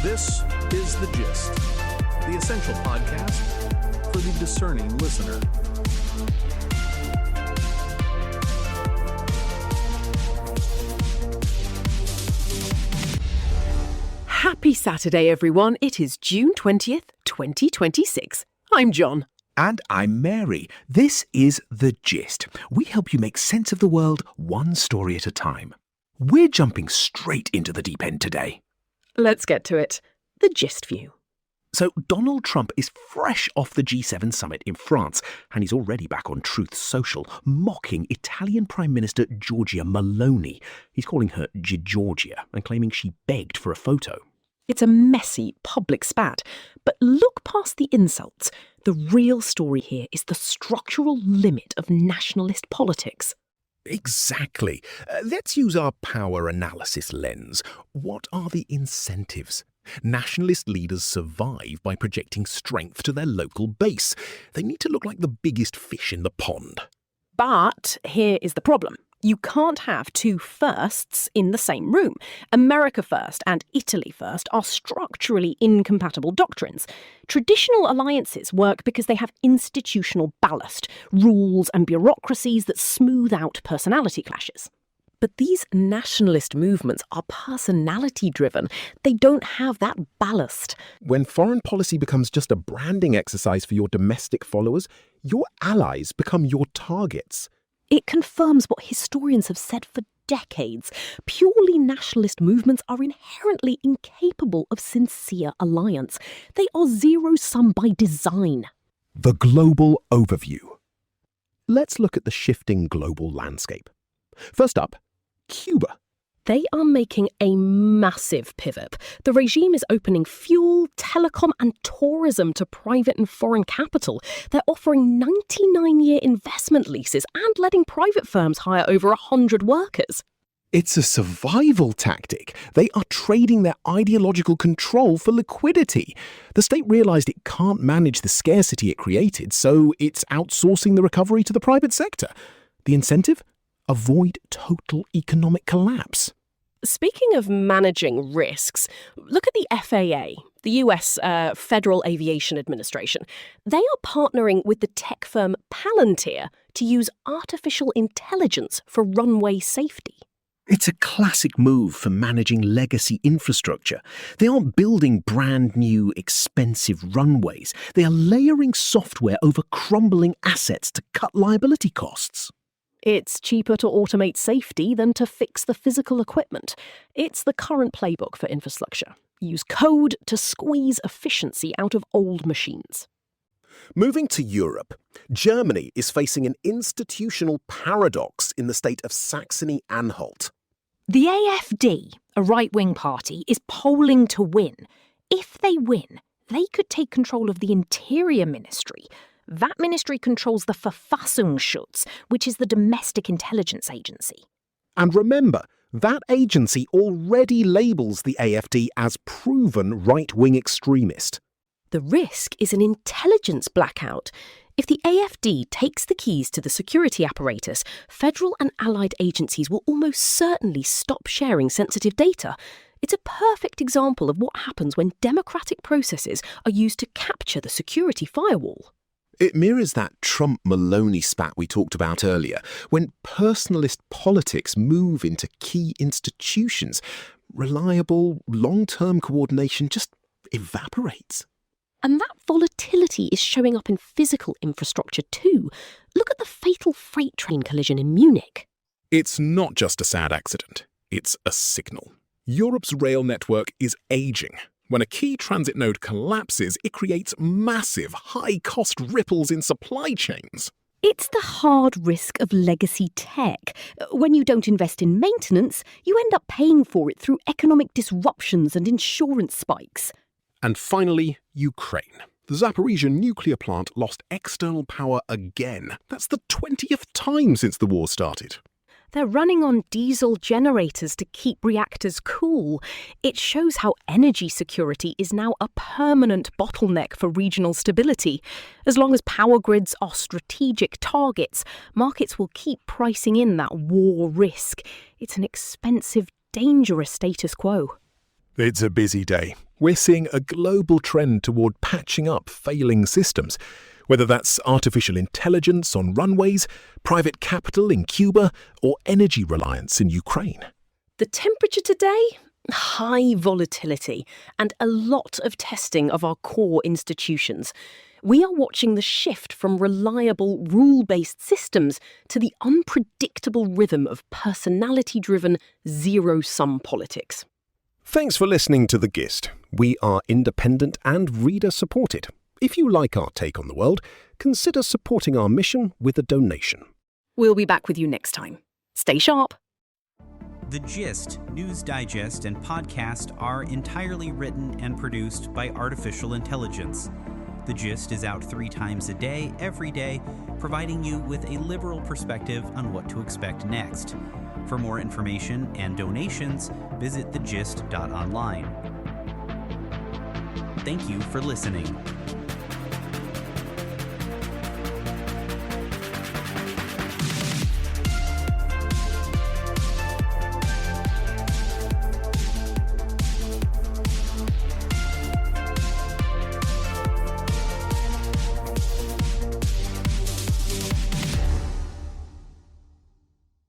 This is The Gist, the essential podcast for the discerning listener. Happy Saturday, everyone. It is June 20th, 2026. I'm John. And I'm Mary. This is The Gist. We help you make sense of the world one story at a time. We're jumping straight into the deep end today. Let's get to it. The Gist View. So Donald Trump is fresh off the G7 summit in France, and he's already back on Truth Social, mocking Italian Prime Minister Giorgia Meloni. He's calling her Giorgia and claiming she begged for a photo. It's a messy public spat, but look past the insults. The real story here is the structural limit of nationalist politics. Exactly. Let's use our power analysis lens. What are the incentives? Nationalist leaders survive by projecting strength to their local base. They need to look like the biggest fish in the pond. But here is the problem. You can't have two firsts in the same room. America first and Italy first are structurally incompatible doctrines. Traditional alliances work because they have institutional ballast, rules and bureaucracies that smooth out personality clashes. But these nationalist movements are personality-driven. They don't have that ballast. When foreign policy becomes just a branding exercise for your domestic followers, your allies become your targets. It confirms what historians have said for decades. Purely nationalist movements are inherently incapable of sincere alliance. They are zero-sum by design. The global overview. Let's look at the shifting global landscape. First up, Cuba. They are making a massive pivot. The regime is opening fuel, telecom and tourism to private and foreign capital. They're offering 99-year investment leases and letting private firms hire over 100 workers. It's a survival tactic. They are trading their ideological control for liquidity. The state realized it can't manage the scarcity it created, so it's outsourcing the recovery to the private sector. The incentive? Avoid total economic collapse. Speaking of managing risks, look at the FAA, the US Federal Aviation Administration. They are partnering with the tech firm Palantir to use artificial intelligence for runway safety. It's a classic move for managing legacy infrastructure. They aren't building brand new, expensive runways. They are layering software over crumbling assets to cut liability costs. It's cheaper to automate safety than to fix the physical equipment. It's the current playbook for infrastructure. Use code to squeeze efficiency out of old machines. Moving to Europe, Germany is facing an institutional paradox in the state of Saxony-Anhalt. The AfD, a right-wing party, is polling to win. If they win, they could take control of the Interior Ministry. That ministry controls the Verfassungsschutz, which is the domestic intelligence agency. And remember, that agency already labels the AfD as proven right-wing extremist. The risk is an intelligence blackout. If the AfD takes the keys to the security apparatus, federal and allied agencies will almost certainly stop sharing sensitive data. It's a perfect example of what happens when democratic processes are used to capture the security firewall. It mirrors that Trump-Meloni spat we talked about earlier. When personalist politics move into key institutions, reliable, long-term coordination just evaporates. And that volatility is showing up in physical infrastructure too. Look at the fatal freight train collision in Munich. It's not just a sad accident, it's a signal. Europe's rail network is aging. When a key transit node collapses, it creates massive, high-cost ripples in supply chains. It's the hard risk of legacy tech. When you don't invest in maintenance, you end up paying for it through economic disruptions and insurance spikes. And finally, Ukraine. The Zaporizhzhia nuclear plant lost external power again. That's the 20th time since the war started. They're running on diesel generators to keep reactors cool. It shows how energy security is now a permanent bottleneck for regional stability. As long as power grids are strategic targets, markets will keep pricing in that war risk. It's an expensive, dangerous status quo. It's a busy day. We're seeing a global trend toward patching up failing systems, whether that's artificial intelligence on runways, private capital in Cuba, or energy reliance in Ukraine. The temperature today? High volatility and a lot of testing of our core institutions. We are watching the shift from reliable, rule-based systems to the unpredictable rhythm of personality-driven, zero-sum politics. Thanks for listening to The Gist. We are independent and reader-supported. If you like our take on the world, consider supporting our mission with a donation. We'll be back with you next time. Stay sharp. The Gist, News Digest, and podcast are entirely written and produced by artificial intelligence. The Gist is out 3 times a day, every day, providing you with a liberal perspective on what to expect next. For more information and donations, visit thegist.online. Thank you for listening.